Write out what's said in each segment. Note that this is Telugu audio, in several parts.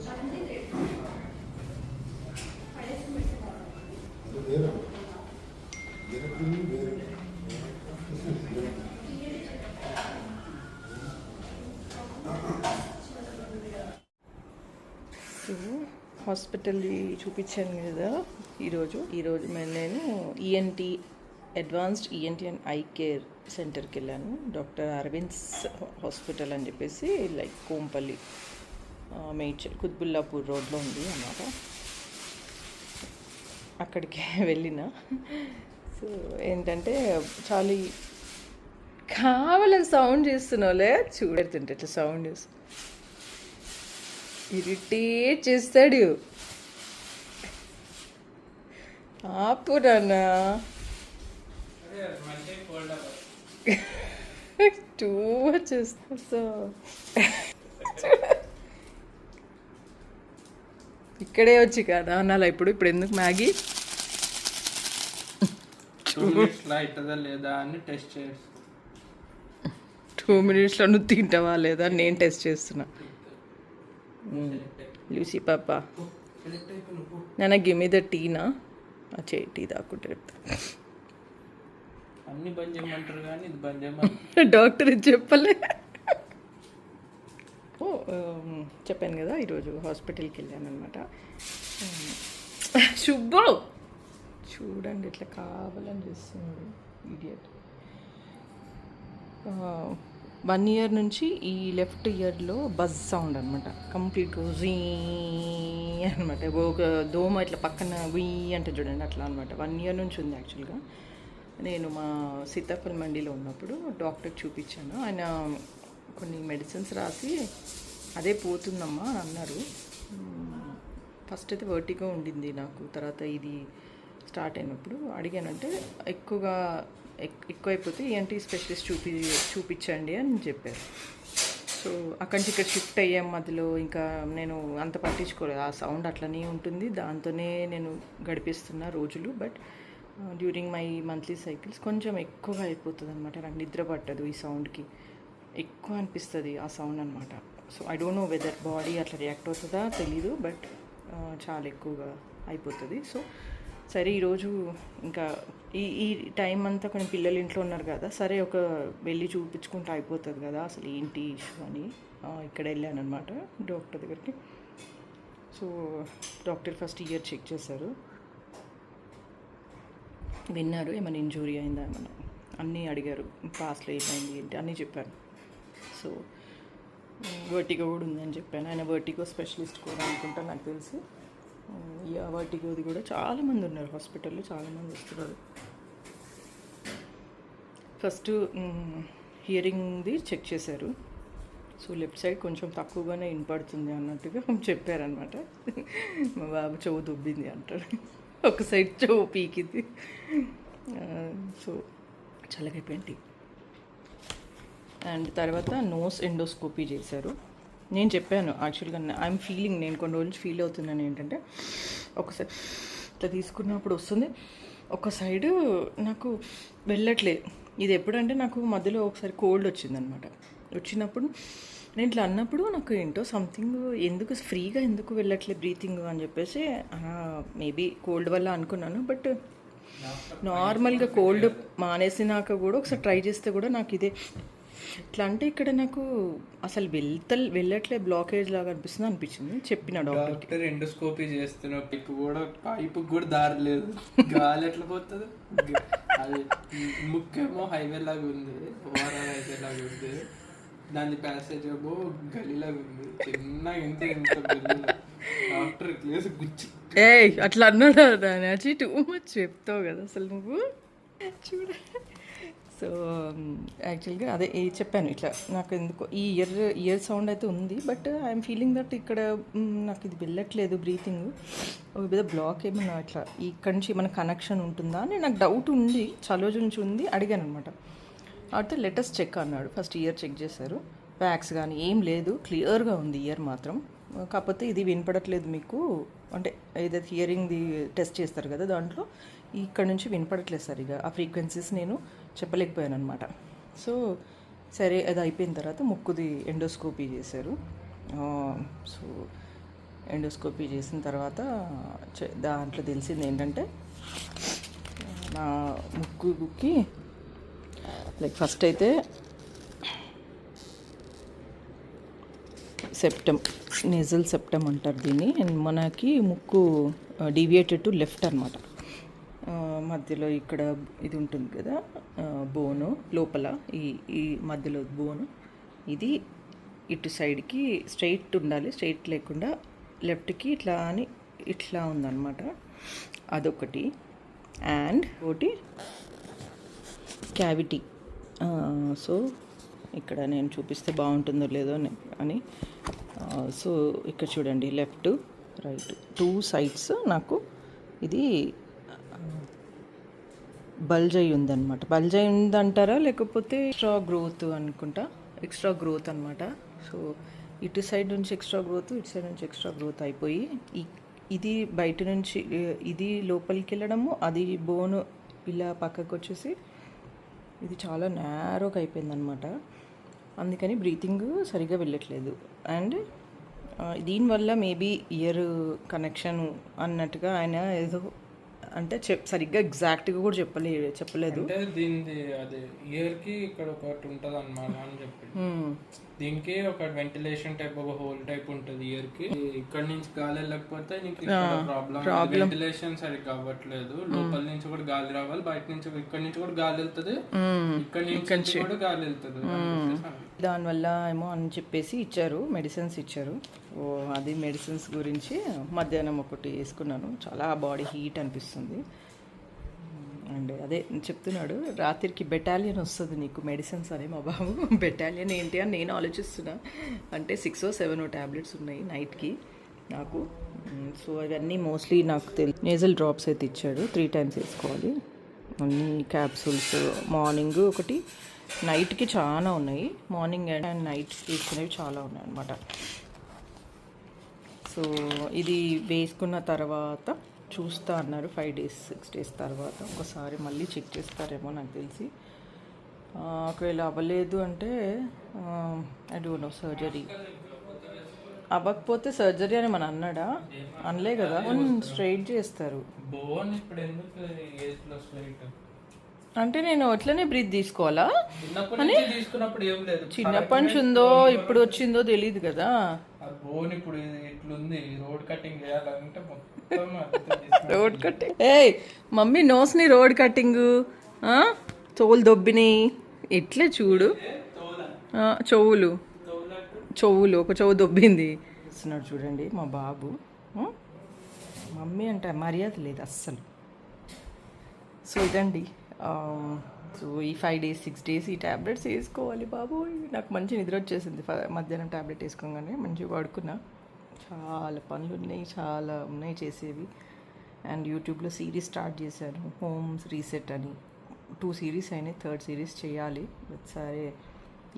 సో హాస్పిటల్ చూపించాను కదా ఈరోజు నేను ENT advanced ENT and I care సెంటర్కి వెళ్ళాను. డాక్టర్ అరవింద్స్ హాస్పిటల్ అని చెప్పేసి లైక్ కోంపల్లి మేడ్చల్ కుత్బుల్లాపూర్ రోడ్లో ఉంది అన్నమాట. అక్కడికి వెళ్ళిన. సో ఏంటంటే చాలా కావాలని సౌండ్ చేస్తున్నావులే, చూడెడుతుంటే ఇట్లా సౌండ్ చేస్తు ఇరిటేట్ చేస్తాడు. ఆపురానా టూ చేస్తా. సో ఇక్కడే వచ్చి కదా అనాలా ఇప్పుడు ఎందుకు మ్యాగీ 2 minutesలో అవుతుందా లేదా అని టెస్ట్ చేస్తా. 2 minutesలో నువ్వు తింటావా లేదా నేను టెస్ట్ చేస్తున్నా. లూసీ పాప నాన్న గివ్ మీ ద టీనా చేయి, టీ దాక్కుంటే చెప్తా. అన్ని బంద్ చేయమంటారు కానీ ఇది బంద్ చేయమంటారు. డాక్టర్ ఇది చెప్పలే. చెప్పాను కదా ఈరోజు హాస్పిటల్కి వెళ్ళాను అనమాట. శుభ్రం చూడండి ఇట్లా కావాలని చేస్తున్నాడు ఇడియట్. 1 year నుంచి ఈ లెఫ్ట్ ఇయర్లో బజ్ సౌండ్ అనమాట, కంప్లీట్ జీ అనమాట. ఒక దోమ ఇట్లా పక్కన వీ అంటే చూడండి అట్లా అనమాట. 1 year నుంచి ఉంది. యాక్చువల్గా నేను మా సీతాఫల్ మండీలో ఉన్నప్పుడు డాక్టర్కి చూపించాను. ఆయన కొన్ని మెడిసిన్స్ రాసి అదే పోతుందమ్మా అని అన్నారు. ఫస్ట్ అయితే వర్టిగో ఉండింది నాకు. తర్వాత ఇది స్టార్ట్ అయినప్పుడు అడిగానంటే ఎక్కువైపోతే ఈఎన్టీ స్పెషలిస్ట్ చూపించండి అని చెప్పారు. సో అక్కడి నుంచి ఇక్కడ షిఫ్ట్ అయ్యాం మధ్యలో. ఇంకా నేను అంత పట్టించుకోలేదు, ఆ సౌండ్ అట్లనే ఉంటుంది, దాంతోనే నేను గడిపిస్తున్న రోజులు. But during my monthly cycles కొంచెం ఎక్కువగా అయిపోతుంది అనమాట. నాకు నిద్ర పట్టదు, ఈ సౌండ్కి ఎక్కువ అనిపిస్తుంది ఆ సౌండ్ అనమాట. So I don't know weather body అట్లా రియాక్ట్ అవుతుందా తెలీదు, బట్ చాలా ఎక్కువగా అయిపోతుంది. సో సరే ఈరోజు ఇంకా ఈ టైం అంతా కొన్ని పిల్లలు ఇంట్లో ఉన్నారు కదా, సరే వెళ్ళి చూపించుకుంటూ అయిపోతుంది కదా అసలు ఏంటి ఇష్యూ అని ఇక్కడ వెళ్ళాను అనమాట డాక్టర్ దగ్గరికి. So doctor first ear check చేశారు, విన్నారు ఏమైనా ఇంజూరీ అయిందా ఏమన్నా అన్నీ అడిగారు, పాస్ట్లో ఏమైంది ఏంటి అన్నీ చెప్పాను. సో వర్టిగో కూడా ఉందని చెప్పాను. ఆయన వర్టిగో స్పెషలిస్ట్ కూడా అనుకుంటా నాకు తెలిసి. వర్టిగోది కూడా చాలామంది ఉన్నారు హాస్పిటల్లో, చాలామంది వస్తున్నారు. ఫస్ట్ హియరింగ్ది చెక్ చేశారు. సో లెఫ్ట్ సైడ్ కొంచెం తక్కువగానే వినపడుతుంది అన్నట్టుగా చెప్పారనమాట. మా బాబు చెవు దుబ్బింది అంటాడు, ఒక సైడ్ చెవు పీకింది. సో చల్లగైపోయింది. అండ్ తర్వాత నోస్ ఎండోస్కోపీ చేశారు. నేను చెప్పాను యాక్చువల్గా నేను కొన్ని రోజులు ఫీల్ అవుతున్నాను ఏంటంటే, ఒకసారి ఇట్లా తీసుకున్నప్పుడు వస్తుంది, ఒక సైడు నాకు వెళ్ళట్లేదు. ఇది ఎప్పుడంటే నాకు మధ్యలో ఒకసారి కోల్డ్ వచ్చిందనమాట. వచ్చినప్పుడు నేను ఇట్లా అన్నప్పుడు నాకు ఏంటో సంథింగ్ ఎందుకు ఫ్రీగా ఎందుకు వెళ్ళట్లేదు బ్రీతింగ్ అని చెప్పేసి మేబీ కోల్డ్ వల్ల అనుకున్నాను. బట్ నార్మల్గా కోల్డ్ మానేసినాక కూడా ఒకసారి ట్రై చేస్తే కూడా నాకు ఇదే ఇట్లా అంటే ఇక్కడ నాకు అసలు వెళ్ళట్లేదు, బ్లాకేజ్ లాగా అనిపించింది. చెప్పిన డాక్టర్ ఎండోస్కోపీ చేస్తున్న పైపు కూడా దారి లేదు, గాలి ఎట్లా పోతుంది. అది ముఖ్యమో హైవే లాగా ఉంది, హైవే లాగా ఉంది, దాని ప్యాసేజ్ ఏమో గలీలాగా ఉంది, చిన్న ఇంత డాక్టర్ ప్లేస్ గుచ్చి అట్లా అన్నాడు. దాని టూ మచ్ చెప్తావు కదా అసలు నువ్వు చూడ. సో యాక్చువల్గా అదే చెప్పాను, ఇట్లా నాకు ఎందుకో ఈ ఇయర్ సౌండ్ అయితే ఉంది, బట్ ఐఎమ్ ఫీలింగ్ దట్ ఇక్కడ నాకు ఇది వెళ్ళట్లేదు బ్రీతింగ్, ఒక విధ బ్లాక్ ఏమన్నా ఇట్లా ఇక్కడి నుంచి ఏమైనా కనెక్షన్ ఉంటుందా అని నాకు డౌట్ ఉంది, చాలా రోజుల నుంచి ఉంది. అడిగాను అనమాట. అయితే లెటెస్ట్ చెక్ అన్నాడు. ఫస్ట్ ఇయర్ చెక్ చేశారు, వ్యాక్స్ కానీ ఏం లేదు, క్లియర్గా ఉంది ఇయర్ మాత్రం. కాకపోతే ఇది వినపడట్లేదు మీకు, అంటే ఏదైతే హియరింగ్ది టెస్ట్ చేస్తారు కదా దాంట్లో ఇక్కడ నుంచి వినపడట్లేదు సరిగా, ఆ ఫ్రీక్వెన్సీస్ నేను చెప్పలేకపోయాను అనమాట. సో సరే అది అయిపోయిన తర్వాత ముక్కుది ఎండోస్కోపీ చేశారు. సో ఎండోస్కోపీ చేసిన తర్వాత దాంట్లో తెలిసింది ఏంటంటే నా ముక్కుకి లైక్ ఫస్ట్ అయితే సెప్టమ్, నేజల్ సెప్టమ్ అంటారు దీన్ని. అండ్ మనకి ముక్కు డీవియేటెడ్ టు లెఫ్ట్ అనమాట. మధ్యలో ఇక్కడ ఇది ఉంటుంది కదా బోను లోపల, ఈ మధ్యలో బోను ఇది ఇటు సైడ్కి స్ట్రైట్ ఉండాలి, స్ట్రైట్ లేకుండా లెఫ్ట్కి ఇట్లా అని ఇట్లా ఉందన్నమాట. అదొకటి. అండ్ ఒకటి క్యావిటీ. సో ఇక్కడ నేను చూపిస్తే బాగుంటుందో లేదో అని సో ఇక్కడ చూడండి, లెఫ్ట్ రైట్ 2 సైడ్స్ నాకు ఇది బల్జ్ అయి ఉందన్నమాట. బల్జ్ అయి ఉందంటారా లేకపోతే ఎక్స్ట్రా గ్రోత్ అనుకుంటా, ఎక్స్ట్రా గ్రోత్ అనమాట. సో ఇటు సైడ్ నుంచి ఎక్స్ట్రా గ్రోత్, ఇటు సైడ్ నుంచి ఎక్స్ట్రా గ్రోత్ అయిపోయి ఇది బయట నుంచి ఇది లోపలికి వెళ్ళడము, అది బోను ఇలా పక్కకు వచ్చేసి ఇది చాలా నేరోగా అయిపోయిందనమాట. అందుకని బ్రీతింగ్ సరిగ్గా వెళ్ళట్లేదు. అండ్ దీనివల్ల మేబీ ఇయర్ కనెక్షన్ అన్నట్టుగా ఆయన ఏదో అంటే సరిగ్గా ఎగ్జాక్ట్గా కూడా చెప్పలేదు. అంటే దీనిది అదే ఇయర్ కి ఇక్కడ ఒకటి ఉంటుంది అన్నమాట అని చెప్పి, దీనికి ఒక వెంటిలేషన్ టైప్ ఒక హోల్ టైప్ ఉంటుంది ఇయర్ కి. ఇక్కడ నుంచి గాలి వెళ్ళకపోతే నీకు ప్రాబ్లం, వెంటిలేషన్ సరిగ్గా అవ్వట్లేదు. లోపల నుంచి కూడా గాలి రావాలి, బయట నుంచి ఇక్కడ నుంచి కూడా గాలి వెళ్తుంది, ఇక్కడ నుంచి కూడా గాలి వెళ్తుంది. దానివల్ల ఏమో అని చెప్పేసి ఇచ్చారు, మెడిసిన్స్ ఇచ్చారు. అది మెడిసిన్స్ గురించి మధ్యాహ్నం ఒకటి వేసుకున్నాను. చాలా బాడీ హీట్ అనిపిస్తుంది. అండ్ అదే చెప్తున్నాడు, రాత్రికి బెటాలియన్ వస్తుంది నీకు మెడిసిన్స్ అని మా బాబు. బెటాలియన్ ఏంటి అని నేను ఆలోచిస్తున్నా. అంటే 6 or 7 ట్యాబ్లెట్స్ ఉన్నాయి నైట్కి నాకు. సో అవన్నీ మోస్ట్లీ నాకు నేజల్ డ్రాప్స్ అయితే ఇచ్చాడు, 3 times వేసుకోవాలి. అన్ని క్యాప్సూల్స్ మార్నింగ్ ఒకటి, నైట్కి చాలా ఉన్నాయి. మార్నింగ్ అండ్ నైట్ తీసుకునేవి చాలా ఉన్నాయి అన్నమాట. సో ఇది వేసుకున్న తర్వాత చూస్తా అన్నారు 5 days 6 days తర్వాత ఒకసారి మళ్ళీ చెక్ చేస్తారేమో నాకు తెలిసి. ఒకవేళ అవ్వలేదు అంటే ఐ డోంట్ నో, సర్జరీ అవ్వకపోతే సర్జరీ అని మన అన్నాడా? అనలే కదా, స్ట్రైట్ చేస్తారు. అంటే నేను అట్లనే బ్రీత్ తీసుకోవాలా అని చిన్నప్పటి నుంచి ఉందో ఇప్పుడు వచ్చిందో తెలియదు కదా. రోడ్ కటింగ్ మమ్మీ నోస్ని రోడ్ కటింగ్, తోలు దొబ్బిని ఇట్లే చూడు. చెవులు ఒక చెవు దొబ్బింది ఇస్తున్నాడు చూడండి మా బాబు. మమ్మీ అంటే మర్యాద లేదు అస్సలు. సో ఇదండి. సో ఈ 5 days 6 days ఈ ట్యాబ్లెట్స్ వేసుకోవాలి బాబు. నాకు మంచి నిద్ర వచ్చేసింది మధ్యాహ్నం ట్యాబ్లెట్ వేసుకోగానే. మంచిగా పడుకున్నా. చాలా పనులు ఉన్నాయి, చాలా ఉన్నాయి చేసేవి. అండ్ యూట్యూబ్లో సిరీస్ స్టార్ట్ చేశాను, హోమ్స్ రీసెట్ అని. 2 series అయినాయి, 3rd series చేయాలి. సరే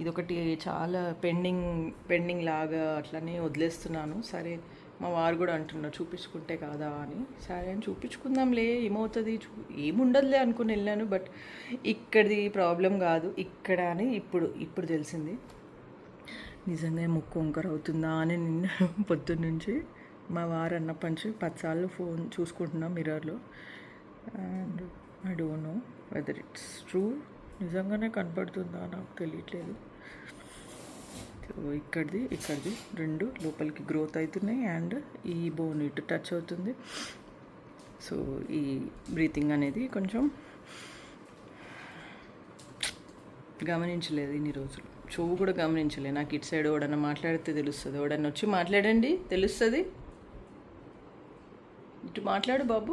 ఇదొకటి చాలా పెండింగ్ లాగా అట్లనే వదిలేస్తున్నాను. సరే మా వారు కూడా అంటున్నారు చూపించుకుంటే కాదా అని. సరే అని చూపించుకుందాంలే, ఏమవుతుంది ఏముండదులే అనుకుని వెళ్ళాను. బట్ ఇక్కడిది ప్రాబ్లం కాదు ఇక్కడ అని ఇప్పుడు తెలిసింది. నిజంగా ముక్కు వంకర అవుతుందా అని నిన్న పొద్దున్నుంచి మా వారు అన్నప్పటి నుంచి 10 సార్లు ఫోన్ చూసుకుంటున్నాం మిర్రర్లో. And I don't know whether it's true, నిజంగానే కనపడుతుందా నాకు తెలియట్లేదు. ఇక్కడిది 2 లోపలికి గ్రోత్ అవుతున్నాయి. అండ్ ఈ బోన్ ఇటు టచ్ అవుతుంది. సో ఈ బ్రీతింగ్ అనేది కొంచెం గమనించలేదు ఇన్ని రోజులు. చెవు కూడా గమనించలేదు. నాకు ఇటు సైడ్ ఎవడన్నా మాట్లాడితే తెలుస్తుంది. ఎవడన్నా వచ్చి మాట్లాడండి తెలుస్తుంది. ఇటు మాట్లాడు బాబు.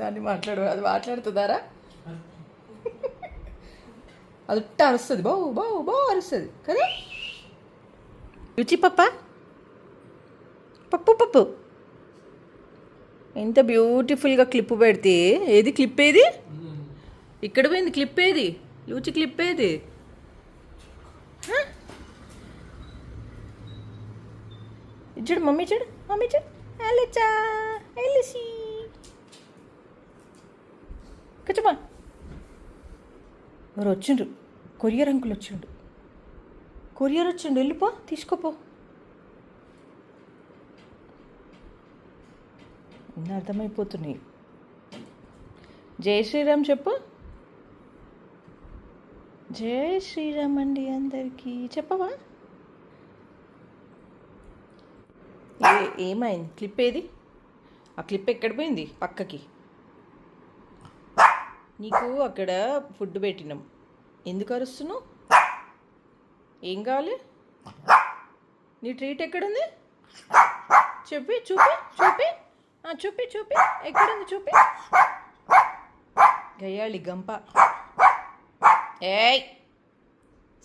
దాన్ని అది మాట్లాడుతుందారా? అది ఉట్ట అరుస్తుంది, బావు అరుస్తుంది కదా. రుచి పప్పు ఎంత బ్యూటిఫుల్గా క్లిప్ పెడితే. ఏది క్లిప్? ఏది ఇక్కడ పోయింది క్లిప్? ఏది లూచి క్లిప్? ఏది ఇచ్చాడు? మమ్మీ చూడు అలచా ఎలిసి కచ్చమ్మా. ఎవరు వచ్చిండ్రు? కొరియర్ అంకుల్ వచ్చిండు. కొరియర్ వచ్చిండు, వెళ్ళిపో తీసుకోపో. అన్నీ అర్థమైపోతున్నాయి. జై శ్రీరామ్ చెప్పు. జై శ్రీరామ్ అండి అందరికీ చెప్పవా? ఏమైంది? క్లిప్ ఏది? ఆ క్లిప్ ఎక్కడ పోయింది? పక్కకి. నీకు అక్కడ ఫుడ్ పెట్టినాం, ఎందుకు అరుస్తున్నావు? ఏం కావాలి? నీ ట్రీట్ ఎక్కడుంది? చూపి చూపి చూపి చూపి చూపి, ఎక్కడుంది చూపి. గయ్యాళి గంప. ఏయ్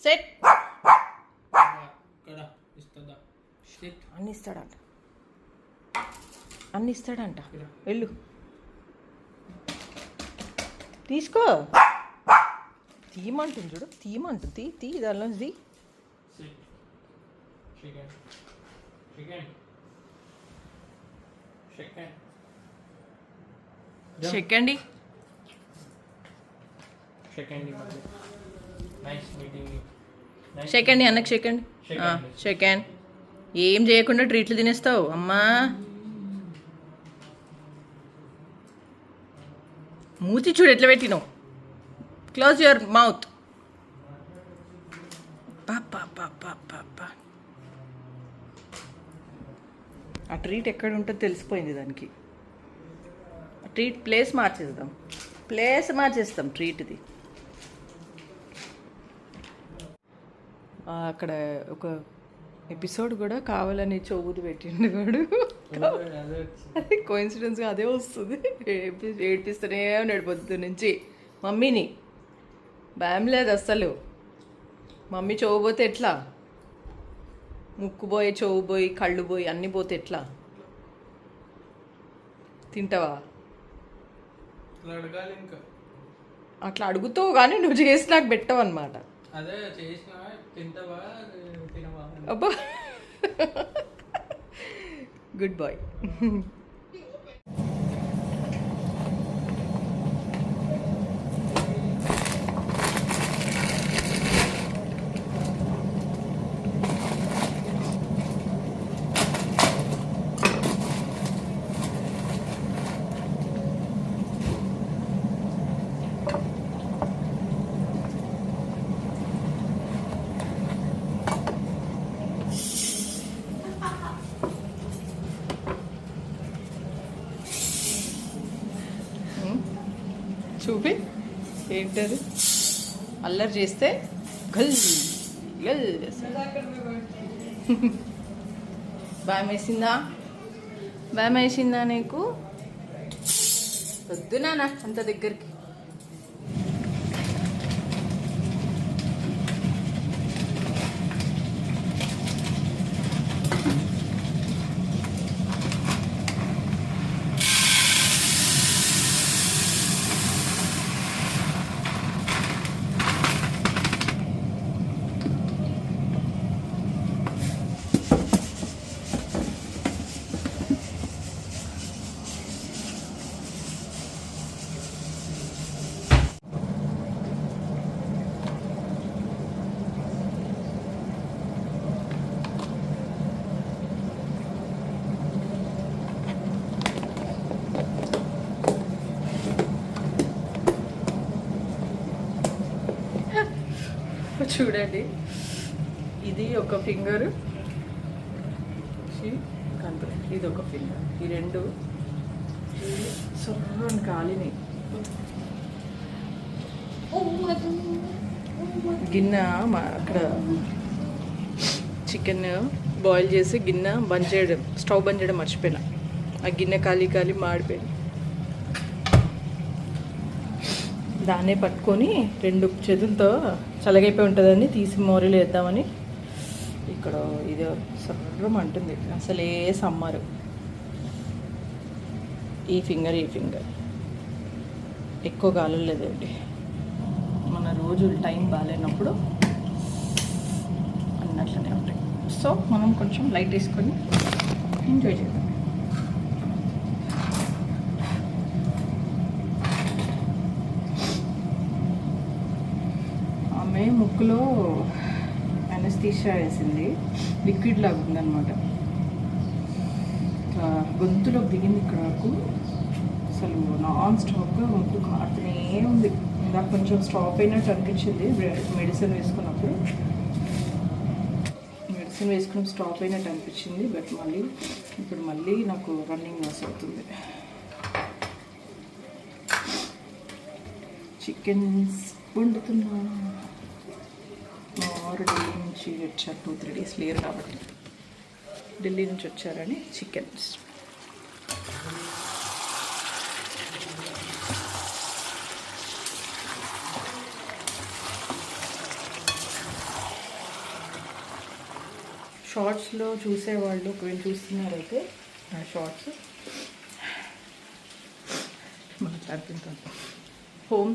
సెట్. అన్ని ఇస్తాడంట, అన్ని ఇస్తాడంట. వెళ్ళు తీసుకో. తీయమంటుంది చూడు, తీయమంటుంది. తీ దానిలో తీ. సెకండ్ సెకండ్ అన్నకు సెకండ్ సెకండ్. ఏం చేయకుండా ట్రీట్లు తినేస్తావు అమ్మా. మూతి చూడు ఎట్లా పెట్టినావు. Close your mouth. పాపా ఆ ట్రీట్ ఎక్కడ ఉంటుందో తెలిసిపోయింది దానికి. ట్రీట్ ప్లేస్ మార్చేస్తాం ట్రీట్ది. అక్కడ ఒక ఎపిసోడ్ కూడా కావాలని చెవుది పెట్టిండు వాడు. అది కోఇన్సిడెన్స్గా అదే వస్తుంది. ఏడిపిస్తూనే ఉన్నాడు పొద్దు నుంచి మమ్మీని. భయం లేదు అస్సలు. మమ్మీ చెవు పోతే ఎట్లా? ముక్కు పోయి, చెవు పోయి, కళ్ళు పోయి, అన్నీ పోతే ఎట్లా? తింటావా? అట్లా అడుగుతావు కానీ నువ్వు చేసి నాకు పెట్టవు అనమాట. అబ్బా గుడ్ బాయ్. చూపి ఏంటది? అల్లరి చేస్తే గల్ గల్ భయం వేసిందా నీకు? వద్దు నాన్న అంత దగ్గరికి. చూడండి, ఇది ఒక ఫింగరు, ఇది ఒక ఫింగర్. ఈ రెండు సొర్రని కాలిని. గిన్నె అక్కడ చికెన్ బాయిల్ చేసి గిన్నె బంద్ చేయడం, స్టవ్ బంద్ చేయడం మర్చిపోయినా. ఆ గిన్నె కాలి మాడిపోయింది. దాన్నే పట్టుకొని రెండు చేతులతో చల్లగైపోయి ఉంటుందని తీసి మోరీలు వేద్దామని. ఇక్కడ ఇది సర్రం అంటుంది, అసలే సమ్మరు. ఈ ఫింగర్ ఎక్కువ కాలలేదండి. మన రోజు టైం బాగాలేనప్పుడు అన్నట్లనే ఉంటాయి. సో మనం కొంచెం లైట్ వేసుకొని ఎంజాయ్ చేద్దాం. ముక్కులో అనస్థీషియా వేసింది, లిక్విడ్ లాగా ఉందన్నమాట. గొంతులో దిగింది ఇక్కడ వరకు, అసలు నాన్ స్టాప్గా గొంతు కారుతూనే ఉంది. నాకు కొంచెం స్టాప్ అయినట్టు అనిపించింది మెడిసిన్ వేసుకున్నప్పుడు, మెడిసిన్ వేసుకుని స్టాప్ అయినట్టు అనిపించింది. బట్ ఇప్పుడు మళ్ళీ నాకు రన్నింగ్ లాస్ అవుతుంది. చికెన్స్ వండుతున్నా. మా వారు ఢిల్లీ నుంచి వచ్చారు, 2-3 డేస్ లేరు కాబట్టి ఢిల్లీ నుంచి వచ్చారని చికెన్స్. షార్ట్స్లో చూసేవాళ్ళు ఒకవేళ చూస్తున్నారైతే నా షార్ట్స్ మాట్లాడుతుంటాను. హోమ్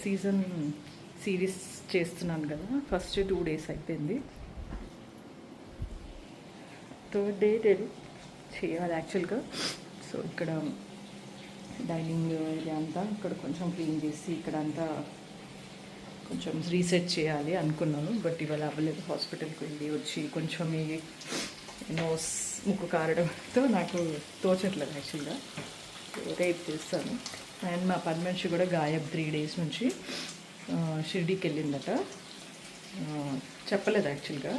సీజన్ సిరీస్ చేస్తున్నాను కదా, ఫస్ట్ 2 డేస్ అయిపోయింది. 3rd డే చేయాలి యాక్చువల్గా. సో ఇక్కడ డైనింగ్ ఏరియా అంతా ఇక్కడ కొంచెం క్లీన్ చేసి ఇక్కడ అంతా కొంచెం రీసెట్ చేయాలి అనుకున్నాను. బట్ ఇవాళ అవ్వలేదు. హాస్పిటల్కి వెళ్ళి వచ్చి కొంచెం ఈ నోస్ ముక్కు కారడంతో నాకు తోచట్లేదు యాక్చువల్గా. రేపు చేస్తాను. అండ్ మా పని మనిషి కూడా గాయబ్ 3 డేస్ నుంచి షిర్డీకి వెళ్ళిందట. చెప్పలేదు యాక్చువల్గా.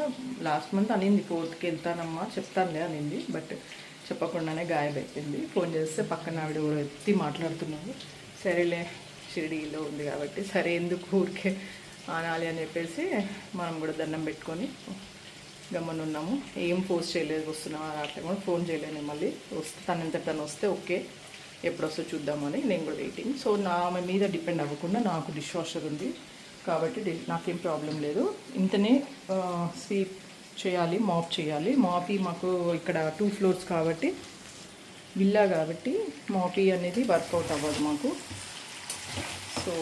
లాస్ట్ మంత్ అనింది 4th వెళ్తానమ్మా చెప్తానులే అనింది. బట్ చెప్పకుండానే గాయబ్ అయిపోయింది. ఫోన్ చేస్తే పక్కన ఆవిడ కూడా ఎత్తి మాట్లాడుతున్నారు. సరేలే షిర్డీలో ఉంది కాబట్టి సరే ఎందుకు ఊరికే అనాలి అని చెప్పేసి మనం కూడా దండం పెట్టుకొని గమ్మని ఉన్నాము. ఏం పోస్ట్ చేయలేదు, వస్తున్నాం అట్లా కూడా ఫోన్ చేయలేను. మళ్ళీ వస్తే తను వస్తే ఓకే, ఎప్పుడు వస్తే చూద్దామని నేను కూడా వెయిటింగ్. సో నా మీద డిపెండ్ అవ్వకుండా నాకు డిష్ వాషర్ ఉంది కాబట్టి నాకేం ప్రాబ్లం లేదు. ఇంతనే స్వీప్ చేయాలి, మాప్ చేయాలి. మాపీ మాకు ఇక్కడ 2 floors కాబట్టి విల్లా కాబట్టి మాపీ అనేది వర్కౌట్ అవ్వదు మాకు. సో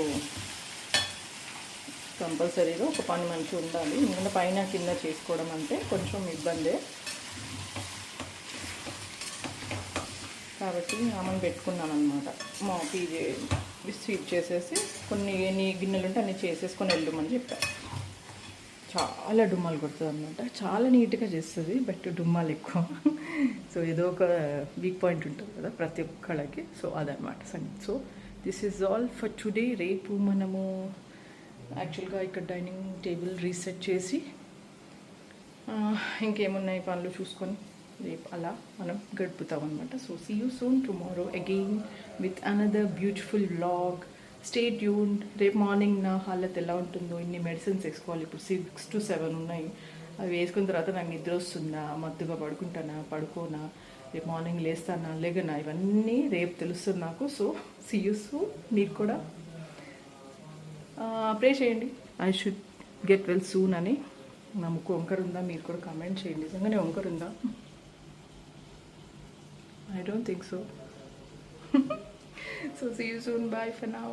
కంపల్సరీగా ఒక పని మంచి ఉండాలి. ఎందుకంటే పైన కింద చేసుకోవడం అంటే కొంచెం ఇబ్బందే కాబట్టి ఆమెను పెట్టుకున్నాను అనమాట. మాపీ స్వీప్ చేసేసి కొన్ని ఎన్ని గిన్నెలు ఉంటే అన్ని చేసేసుకొని వెళ్ళమని చెప్పారు. చాలా డుమ్మాలు కొడుతుంది అనమాట. చాలా నీట్గా చేస్తుంది, బట్ డుమ్మాలు ఎక్కువ. సో ఏదో ఒక వీక్ పాయింట్ ఉంటుంది కదా ప్రతి ఒక్కళ్ళకి. సో అదనమాట సంగతి. So this is all for today. రేపు మనము యాక్చువల్గా ఇక్కడ డైనింగ్ టేబుల్ రీసెట్ చేసి ఇంకేమున్నాయి పనులు చూసుకొని రేపు అలా మనం గడుపుతాం అనమాట. So see you soon tomorrow again with another beautiful vlog. Stay tuned. రేపు మార్నింగ్ నా హాలత్ ఎలా ఉంటుందో, ఇన్ని మెడిసిన్స్ వేసుకోవాలి. ఇప్పుడు 6 to 7 ఉన్నాయి. అవి వేసుకున్న తర్వాత నాకు నిద్ర వస్తుందా, మత్తుగా పడుకుంటానా, పడుకోనా, రేపు మార్నింగ్ లేస్తానా, లేగనా, ఇవన్నీ రేపు తెలుస్తుంది నాకు. So see you soon. మీరు కూడా ప్రే చేయండి I should get well soon అని. నా ముక్కు వంకర ఉందా మీరు కూడా కామెంట్ చేయండి. నిజంగానే వంకర ఉందా? I don't think so. So see you soon. Bye for now.